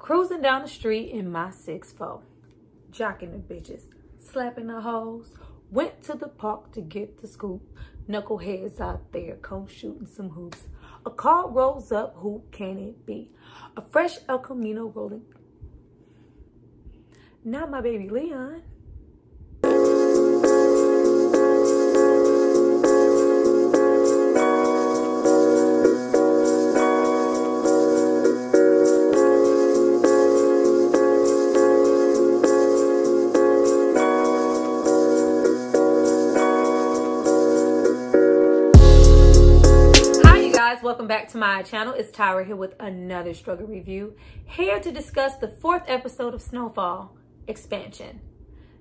Cruising down the street in my 6'4", jocking the bitches, slapping the hoes. Went to the park to get the scoop. Knuckleheads out there, come shooting some hoops. A car rolls up, who can it be? A fresh El Camino rolling. Not my baby Leon. Welcome back to my channel. It's Tyra here with another struggle review, here to discuss the 4th episode of Snowfall expansion.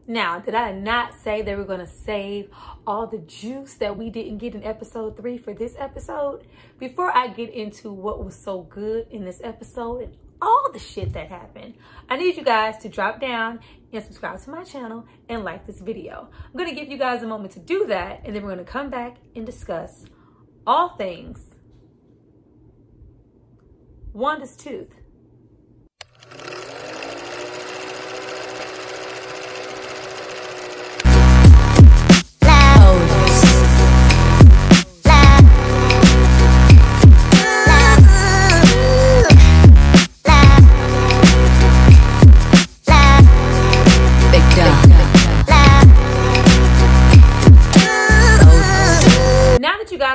Now, did I not say they were going to save all the juice that we didn't get in episode 3 for this episode? Before I get into what was so good in this episode and all the shit that happened, I need you guys to drop down and subscribe to my channel and like this video. I'm going to give you guys a moment to do that, and then we're going to come back and discuss all things Wanda's tooth.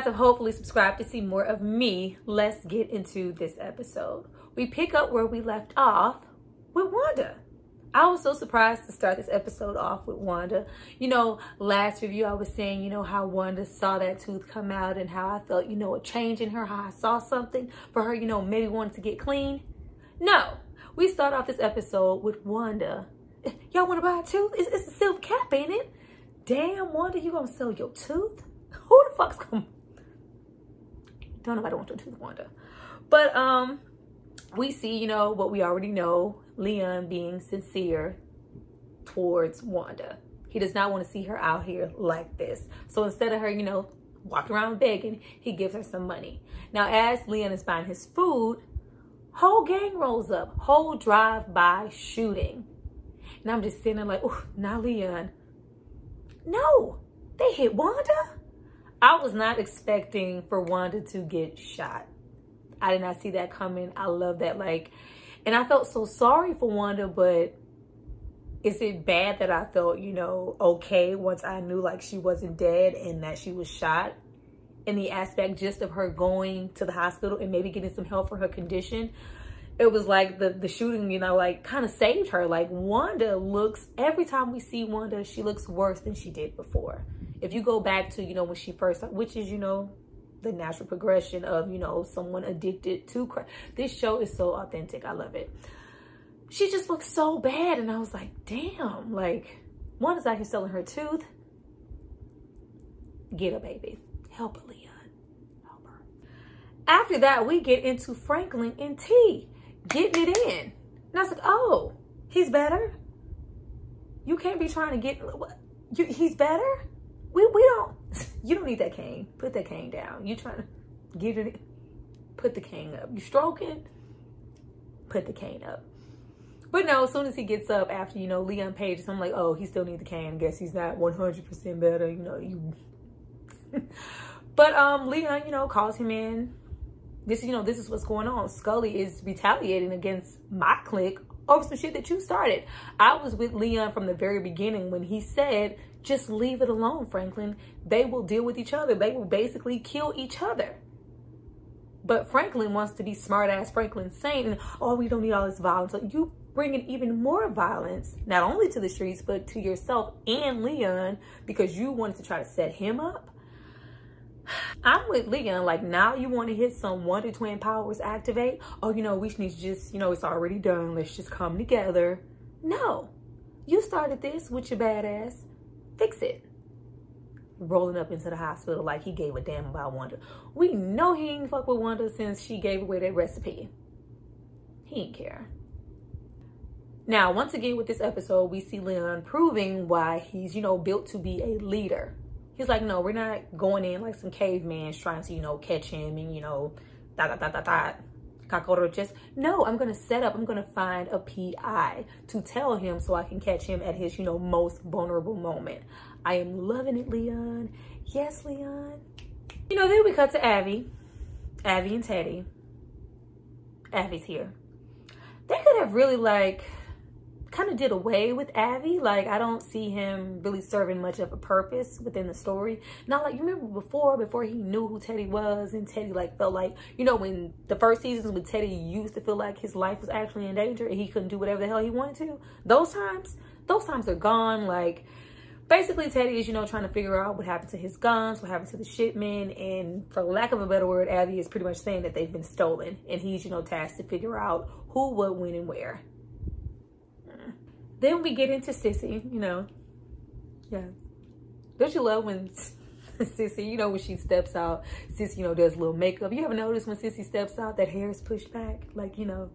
Have hopefully subscribed to see more of me. Let's get into this episode. We pick up where we left off with Wanda. I was so surprised to start this episode off with Wanda. You know, last review I was saying, you know, how Wanda saw that tooth come out and how I felt, you know, a change in her, how I saw something for her, you know, maybe wanted to get clean. No, we start off this episode with Wanda. Y'all want to buy a tooth? It's a silver cap, ain't it? Damn, Wanda, you gonna sell your tooth? Who the fuck's gonna... Don't nobody want your tooth, Wanda. But we see, you know, what we already know, Leon being sincere towards Wanda. He does not want to see her out here like this. So instead of her, you know, walking around begging, he gives her some money. Now, as Leon is buying his food, whole gang rolls up, whole drive-by shooting. And I'm just sitting there like, oh, now Leon. No, they hit Wanda. I was not expecting for Wanda to get shot. I did not see that coming. I love that. Like, and I felt so sorry for Wanda, but is it bad that I felt, you know, okay once I knew like she wasn't dead and that she was shot? In the aspect just of her going to the hospital and maybe getting some help for her condition. It was like the shooting, you know, like kind of saved her. Like Wanda looks, every time we see Wanda, she looks worse than she did before. If you go back to, you know, when she first, which is, you know, the natural progression of, you know, someone addicted to crack. This show is so authentic. I love it. She just looks so bad. And I was like, damn, like, Wanda's out here selling her tooth. Get her, baby. Help her, Leon. Help her. After that, we get into Franklin and T getting it in. And I was like, oh, he's better? You can't be trying to get, he's better? We don't, you don't need that cane. Put that cane down. You trying to get it, put the cane up. You stroking, put the cane up. But no, as soon as he gets up after, you know, Leon pages, I'm like, oh, he still needs the cane. I guess he's not 100% better, you know, you. But Leon, you know, calls him in. This, you know, this is what's going on. Scully is retaliating against my clique over some shit that you started. I was with Leon from the very beginning when he said, just leave it alone, Franklin. They will deal with each other. They will basically kill each other. But Franklin wants to be smart ass Franklin saying, and, oh, we don't need all this violence. So you bringing even more violence, not only to the streets, but to yourself and Leon, because you wanted to try to set him up. I'm with Leon, like, now you want to hit some Wonder Twin powers activate? Oh, you know, we need to just, you know, it's already done. Let's just come together. No, you started this with your badass. Fix it. Rolling up into the hospital like he gave a damn about Wanda. We know he ain't fuck with Wanda since she gave away that recipe. He ain't care. Now, once again with this episode, we see Leon proving why he's, you know, built to be a leader. He's like, no, we're not going in like some cavemen trying to, you know, catch him and, you know, cockroaches. No, I'm going to find a PI to tell him so I can catch him at his, you know, most vulnerable moment. I am loving it, Leon. Yes, Leon. You know, then we cut to Abby and Teddy. Abby's here. They could have really, like, kind of did away with Abby. Like, I don't see him really serving much of a purpose within the story. Not like, you remember before he knew who Teddy was, and Teddy, like, felt like, you know, when the first seasons when Teddy used to feel like his life was actually in danger and he couldn't do whatever the hell he wanted to, those times are gone. Like, basically Teddy is, you know, trying to figure out what happened to his guns, what happened to the shipment, and for lack of a better word, Abby is pretty much saying that they've been stolen, and he's, you know, tasked to figure out who, what, when, and where. Then we get into Sissy, you know. Yeah. Don't you love when Sissy, you know, when she steps out, Sissy, you know, does a little makeup. You ever notice when Sissy steps out, that hair is pushed back? Like, you know.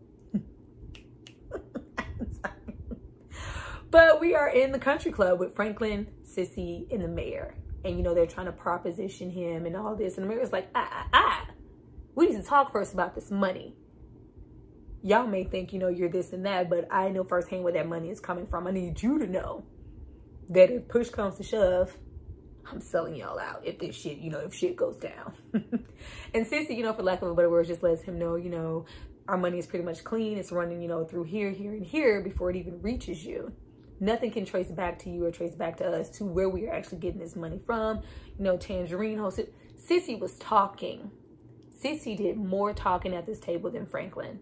But we are in the country club with Franklin, Sissy, and the mayor. And, you know, they're trying to proposition him and all this. And the mayor's like, we need to talk first about this money. Y'all may think, you know, you're this and that, but I know firsthand where that money is coming from. I need you to know that if push comes to shove, I'm selling y'all out if this shit, you know, if shit goes down. And Sissy, you know, for lack of a better word, just lets him know, you know, our money is pretty much clean. It's running, you know, through here, here, and here before it even reaches you. Nothing can trace back to you or trace back to us to where we are actually getting this money from. You know, Tangerine hosted. Sissy was talking. Sissy did more talking at this table than Franklin.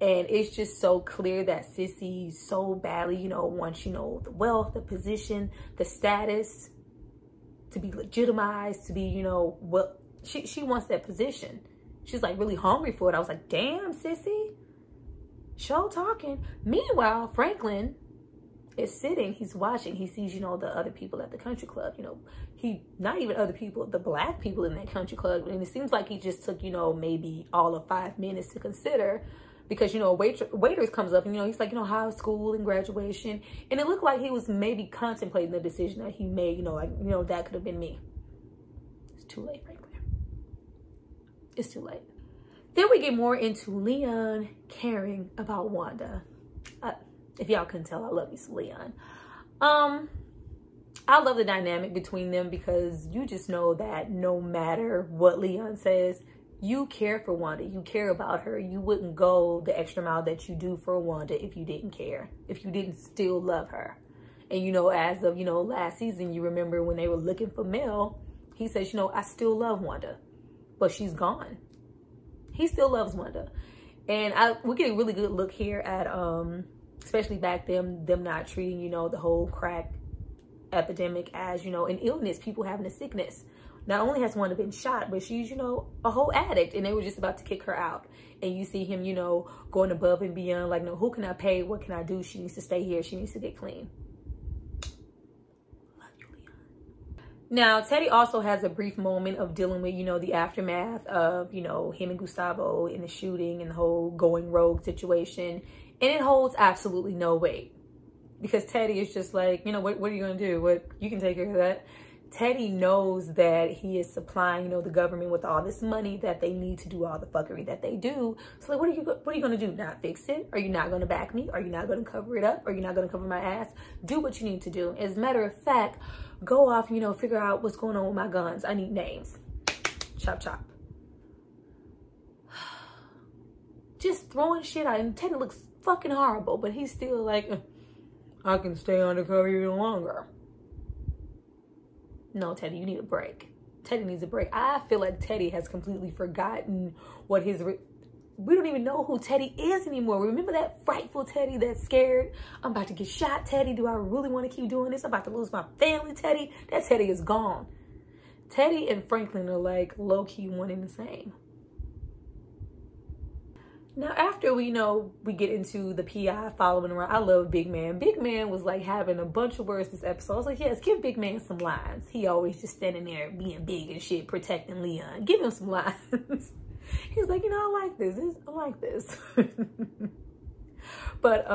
And it's just so clear that Sissy so badly, you know, wants, you know, the wealth, the position, the status, to be legitimized, to be, you know, what she wants that position. She's like really hungry for it. I was like, damn, Sissy. Show talking. Meanwhile, Franklin is sitting, he's watching, he sees, you know, the other people at the country club, you know, not even other people, the black people in that country club. And it seems like he just took, you know, maybe all of 5 minutes to consider. Because, you know, waiters comes up and, you know, he's like, you know, high school and graduation. And it looked like he was maybe contemplating the decision that he made, you know, like, you know, that could have been me. It's too late, Franklin. It's too late. Then we get more into Leon caring about Wanda. If y'all couldn't tell, I love me some Leon. I love the dynamic between them because you just know that no matter what Leon says, you care for Wanda. You care about her. You wouldn't go the extra mile that you do for Wanda if you didn't care, if you didn't still love her. And, you know, as of, you know, last season, you remember when they were looking for Mel, he says, you know, I still love Wanda, but she's gone. He still loves Wanda. And we get a really good look here at, especially back then, them not treating, you know, the whole crack epidemic as, you know, an illness, people having a sickness. Not only has Wanda been shot, but she's, you know, a whole addict, and they were just about to kick her out. And you see him, you know, going above and beyond, like, no, who can I pay? What can I do? She needs to stay here. She needs to get clean. Love you, Leon. Now, Teddy also has a brief moment of dealing with, you know, the aftermath of, you know, him and Gustavo in the shooting and the whole going rogue situation. And it holds absolutely no weight. Because Teddy is just like, you know, what are you going to do? You can take care of that. Teddy knows that he is supplying, you know, the government with all this money that they need to do all the fuckery that they do. So, like, what are you going to do? Not fix it? Are you not going to back me? Are you not going to cover it up? Are you not going to cover my ass? Do what you need to do. As a matter of fact, go off, you know, figure out what's going on with my guns. I need names. Chop, chop. Just throwing shit out. And Teddy looks fucking horrible, but he's still like, I can stay undercover even longer. No, Teddy, you need a break. Teddy needs a break. I feel like Teddy has completely forgotten what his... We don't even know who Teddy is anymore. Remember that frightful Teddy that's scared? I'm about to get shot, Teddy. Do I really want to keep doing this? I'm about to lose my family, Teddy. That Teddy is gone. Teddy and Franklin are like low-key one and the same. Now, after we get into the PI following around, I love Big Man. Big Man was like having a bunch of words this episode. I was like, yes, give Big Man some lines. He always just standing there being big and shit, protecting Leon. Give him some lines. He's like, you know, I like this. I like this. But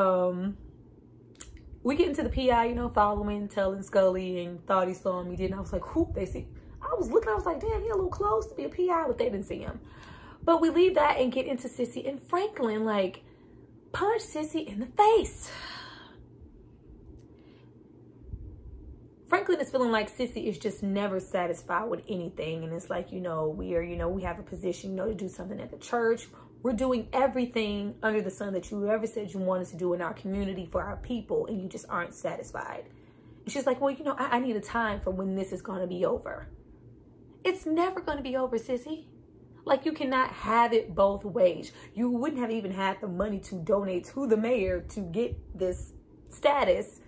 we get into the PI, you know, following, telling Scully, and thought he saw him. He didn't. I was like, whoop, they see. I was looking, I was like, damn, he a little close to be a PI, but they didn't see him. But we leave that and get into Sissy and Franklin, like, punch Sissy in the face. Franklin is feeling like Sissy is just never satisfied with anything. And it's like, we have a position, to do something at the church. We're doing everything under the sun that you ever said you wanted to do in our community for our people, and you just aren't satisfied. And she's like, well, I need a time for when this is going to be over. It's never going to be over, Sissy. Like, you cannot have it both ways. You wouldn't have even had the money to donate to the mayor to get this status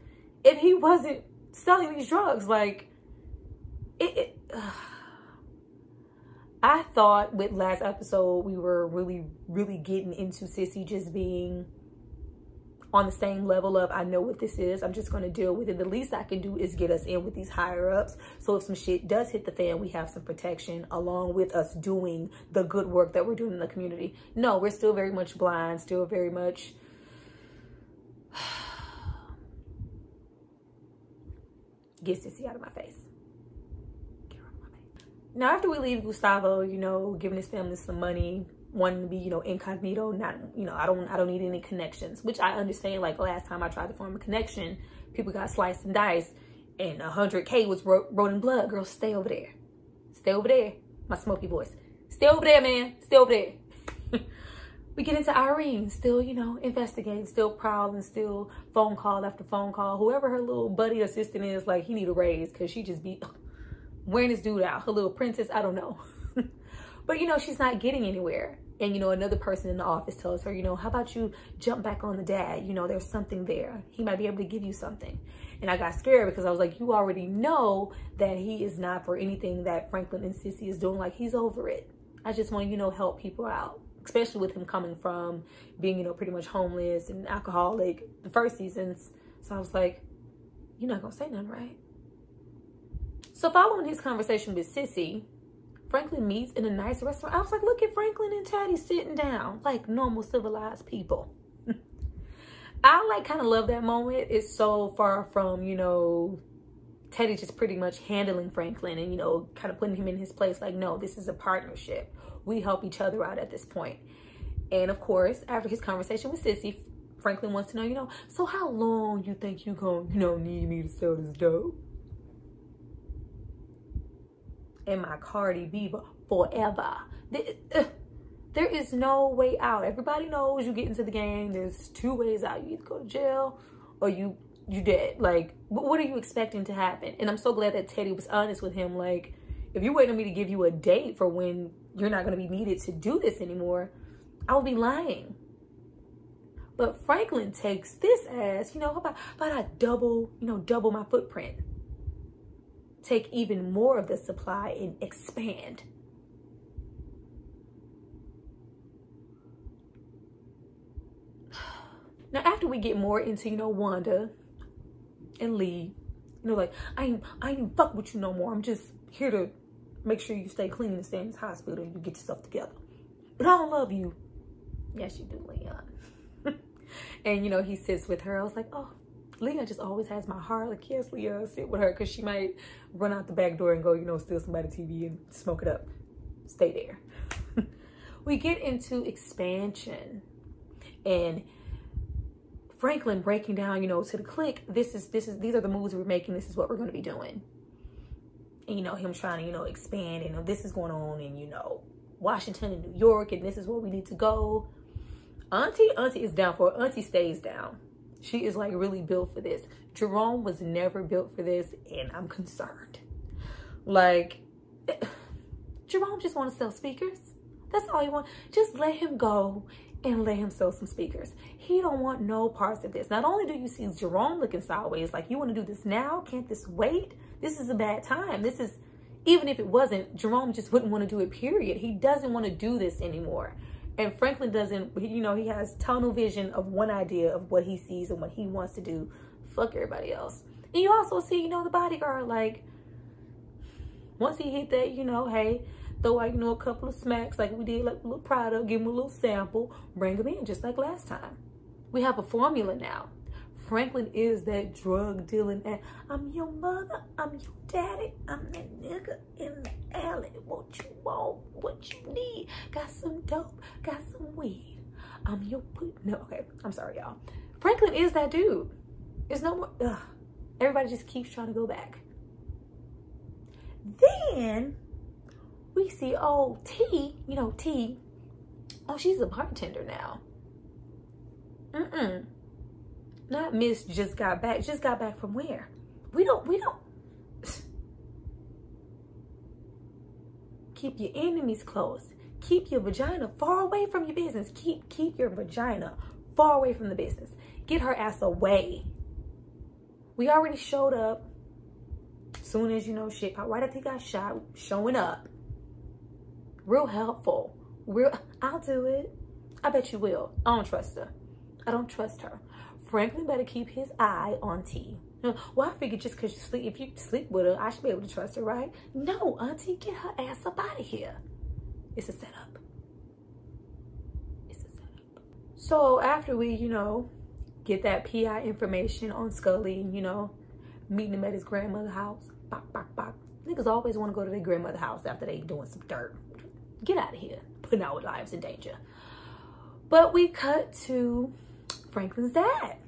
if he wasn't selling these drugs. Like, I thought with last episode, we were really, really getting into Sissy just being on the same level of, I know what this is, I'm just going to deal with it. The least I can do is get us in with these higher ups. So if some shit does hit the fan, we have some protection along with us doing the good work that we're doing in the community. No, we're still very much blind, still very much get Sissy out of my face. Get her out of my face. Now, after we leave Gustavo, giving his family some money, wanting to be, incognito, not, I don't need any connections, which I understand. Like, last time I tried to form a connection, people got sliced and diced, and 100K was wrote in blood. Girl, stay over there. Stay over there. My smoky voice. Stay over there, man. Stay over there. We get into Irene, still, investigating, still prowling, still phone call after phone call. Whoever her little buddy assistant is, like, he need a raise because she just be wearing this dude out. Her little princess, I don't know. But, she's not getting anywhere. And, another person in the office tells her, how about you jump back on the dad? There's something there. He might be able to give you something. And I got scared because I was like, you already know that he is not for anything that Franklin and Sissy is doing. Like, he's over it. I just want, help people out. Especially with him coming from being, pretty much homeless and alcoholic the first seasons. So I was like, you're not going to say nothing, right? So following his conversation with Sissy, Franklin meets in a nice restaurant. I was like, look at Franklin and Teddy sitting down like normal civilized people. I kind of love that moment. It's so far from, Teddy just pretty much handling Franklin and, kind of putting him in his place. Like, no, this is a partnership. We help each other out at this point. And of course, after his conversation with Sissy, Franklin wants to know, so how long you think you gonna, need me to sell this dope? And my Cardi B forever. There is no way out. Everybody knows you get into the game. There's two ways out. You either go to jail or you dead. Like, what are you expecting to happen? And I'm so glad that Teddy was honest with him. Like, if you're waiting on me to give you a date for when you're not going to be needed to do this anymore, I will be lying. But Franklin takes this as, how about I double my footprint. Take even more of the supply and expand. Now, after we get more into, Wanda and Lee, like, I ain't fuck with you no more. I'm just here to make sure you stay clean and stay in this hospital and you get yourself together. But I don't love you. Yes, you do, Leon. And, he sits with her. I was like, oh, Leah just always has my heart. Like, yes, Leah, sit with her because she might run out the back door and go, steal somebody's TV and smoke it up. Stay there. We get into expansion and Franklin breaking down, to the clique. These are the moves we're making. This is what we're going to be doing. And, him trying to, expand and this is going on in, Washington and New York. And this is where we need to go. Auntie is down for it. Auntie stays down. She is like really built for this. Jerome was never built for this, and I'm concerned. Like, Jerome just want to sell speakers. That's all he wants. Just let him go and let him sell some speakers. He don't want no parts of this. Not only do you see Jerome looking sideways, like, you want to do this now? Can't this wait? This is a bad time. This is, even if it wasn't, Jerome just wouldn't want to do it, period. He doesn't want to do this anymore. And Franklin doesn't, he has tunnel vision of one idea of what he sees and what he wants to do. Fuck everybody else. And you also see, the bodyguard, like, once he hit that, hey, throw out, a couple of smacks like we did, like a little product, give him a little sample, bring him in just like last time. We have a formula now. Franklin is that drug dealing and I'm your mother, I'm your daddy, I'm that nigga in the alley. What you want, what you need? Got some dope, got some weed. I'm your no, okay, I'm sorry, y'all. Franklin is that dude. It's no more, ugh. Everybody just keeps trying to go back. Then we see, oh, T, you know, T, oh, she's a bartender now. Not Miss just got back. Just got back from where? We don't. Keep your enemies close. Keep your vagina far away from your business. Keep your vagina far away from the business. Get her ass away. We already showed up. Soon as, you know, shit pop right after he got shot, showing up. Real helpful. I'll do it. I bet you will. I don't trust her. I don't trust her. Franklin better keep his eye on T. Well, I figured just because if you sleep with her, I should be able to trust her, right? No, Auntie, get her ass up out of here. It's a setup. It's a setup. So after we, you know, get that PI information on Scully, you know, meeting him at his grandmother's house. Bop, bop, bop. Niggas always want to go to their grandmother's house after they doing some dirt. Get out of here. Putting our lives in danger. But we cut to Franklin's dad.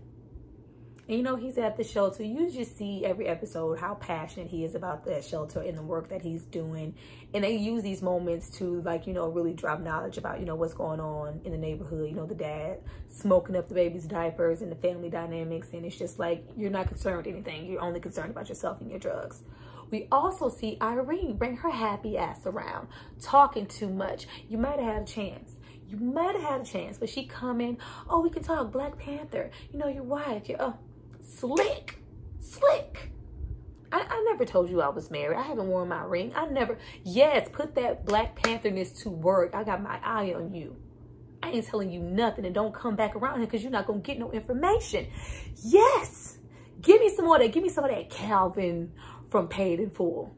And you know, he's at the shelter. You just see every episode how passionate he is about that shelter and the work that he's doing. And they use these moments to, like, you know, really drop knowledge about, you know, what's going on in the neighborhood. You know, the dad smoking up the baby's diapers and the family dynamics. And it's just like, you're not concerned with anything. You're only concerned about yourself and your drugs. We also see Irene bring her happy ass around, talking too much. You might have had a chance. You might have had a chance, but she come in, oh, we can talk Black Panther. You know, your wife, you're slick. I never told you I was married. I haven't worn my ring. Yes, put that Black Pantherness to work. I got my eye on you. I ain't telling you nothing, and don't come back around here because you're not going to get no information. Yes, give me some more of that. Give me some of that Calvin from Paid in Full.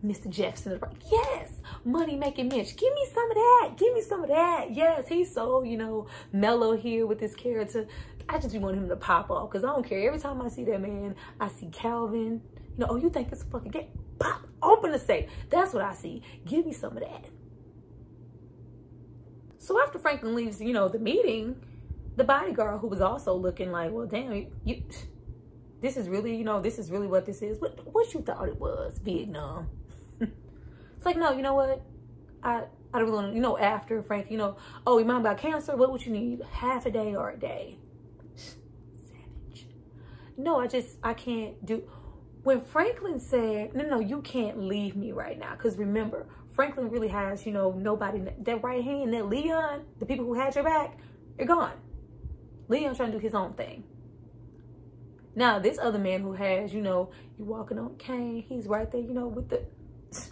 Mr. Jefferson, yes, money making Mitch. Give me some of that. Give me some of that. Yes, he's so, you know, mellow here with this character. I just want him to pop off because I don't care. Every time I see that man, I see Calvin. You know, oh, you think it's a fucking game? Pop, open the safe. That's what I see. Give me some of that. So after Franklin leaves, you know, the meeting, the bodyguard, who was also looking like, well, damn, this is really, you know, this is really what this is. What you thought it was, Vietnam? It's like, no, you know what? I don't really want to, you know, after Frank, you know, oh, your mom got cancer. What would you need? Half a day or a day? Savage. No, I can't do. When Franklin said, no, you can't leave me right now. Because remember, Franklin really has, you know, nobody, that right hand, that Leon, the people who had your back, they're gone. Leon's trying to do his own thing. Now, this other man who has, you know, you walking on a cane, he's right there, you know, with the,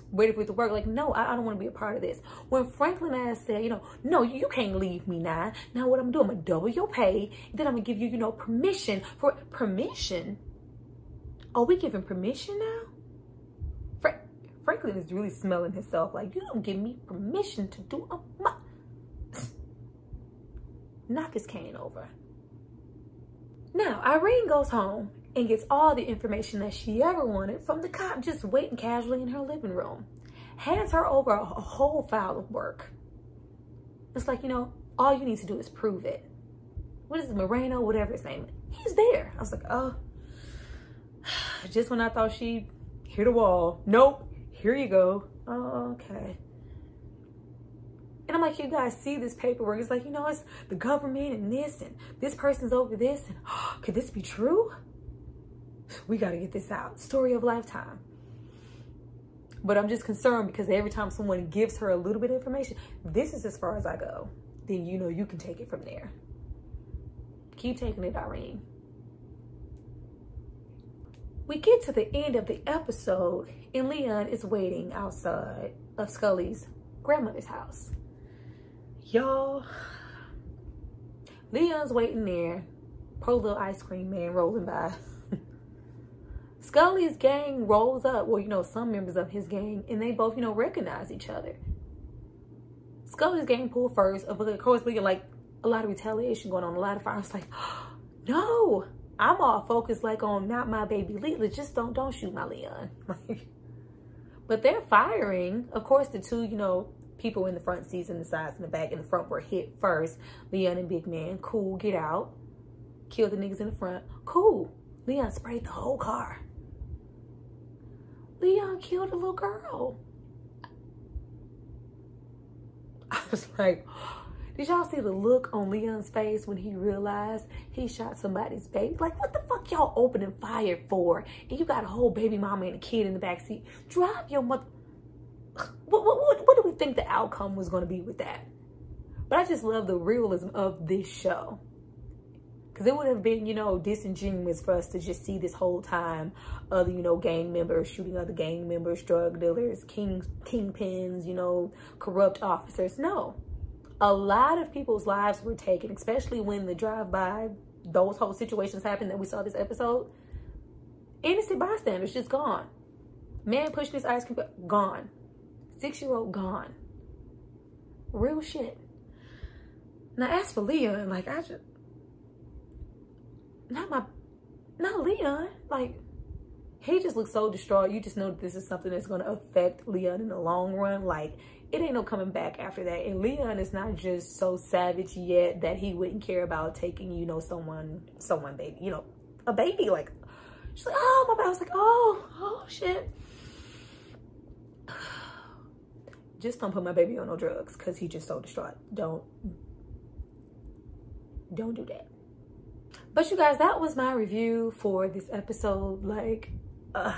waiting for it to work. Like, no, I don't want to be a part of this. When Franklin asked said, you know, no, you can't leave me now. Now what I'm doing, I'm going to double your pay. Then I'm going to give you, you know, permission. Permission? Are we giving permission now? Franklin is really smelling himself like, you don't give me permission to do a knock his cane over. Now, Irene goes home and gets all the information that she ever wanted from the cop just waiting casually in her living room. Hands her over a whole file of work. It's like, you know, all you need to do is prove it. What is it, Moreno, whatever his name is. He's there. I was like, oh, just when I thought she'd hit a wall. Nope, here you go. Oh, okay. And I'm like, you guys see this paperwork. It's like, you know, it's the government and this person's over this. And oh, could this be true? We got to get this out. Story of lifetime. But I'm just concerned because every time someone gives her a little bit of information, this is as far as I go. Then, you know, you can take it from there. Keep taking it, Irene. We get to the end of the episode and Leon is waiting outside of Scully's grandmother's house. Y'all, Leon's waiting there. Poor little ice cream man rolling by. Scully's gang rolls up. Well, you know, some members of his gang, and they both, you know, recognize each other. Scully's gang pulled first. Of course, Leon, like, a lot of retaliation going on, a lot of fire. I was like, No, I'm all focused like on not my baby Leland. Just don't shoot my Leon. But they're firing. Of course, the two, you know, people in the front seats and the sides and the back. In the front were hit first. Leon and Big Man. Cool, get out. Kill the niggas in the front. Cool. Leon sprayed the whole car. Leon killed a little girl. I was like, did y'all see the look on Leon's face when he realized he shot somebody's baby? Like, what the fuck y'all opening fire for? And you got a whole baby mama and a kid in the backseat. Drive your mother. What do we think the outcome was going to be with that? But I just love the realism of this show. Because it would have been, you know, disingenuous for us to just see this whole time other, you know, gang members shooting other gang members, drug dealers, kingpins, you know, corrupt officers. No. A lot of people's lives were taken, especially when the drive-by, those whole situations happened that we saw this episode. Innocent bystanders just gone. Man pushing his ice cream, gone. 6-year-old gone. Real shit. Now, as for Leon, like, not Leon. Like, he just looks so distraught. You just know that this is something that's going to affect Leon in the long run. Like, it ain't no coming back after that. And Leon is not just so savage yet that he wouldn't care about taking, you know, someone baby, you know, a baby. Like, she's like, oh, my bad. I was like, oh, shit. Just don't put my baby on no drugs because he's just so distraught. Don't do that. But you guys, that was my review for this episode. Like, I'm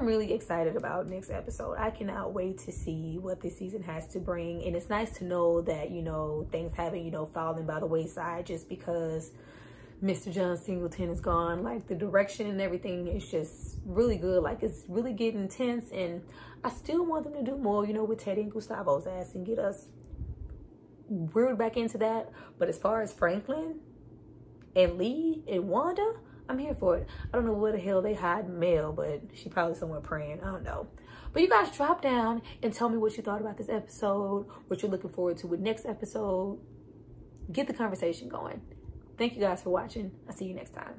really excited about next episode. I cannot wait to see what this season has to bring. And it's nice to know that, you know, things haven't, you know, fallen by the wayside just because Mr. John Singleton is gone. Like, the direction and everything is just really good. Like, it's really getting intense. And I still want them to do more, you know, with Teddy and Gustavo's ass and get us reeled back into that. But as far as Franklin and Lee and Wanda, I'm here for it. I don't know where the hell they hide Mel, but she probably somewhere praying. I don't know. But you guys, drop down and tell me what you thought about this episode, what you're looking forward to with next episode. Get the conversation going. Thank you guys for watching. I'll see you next time.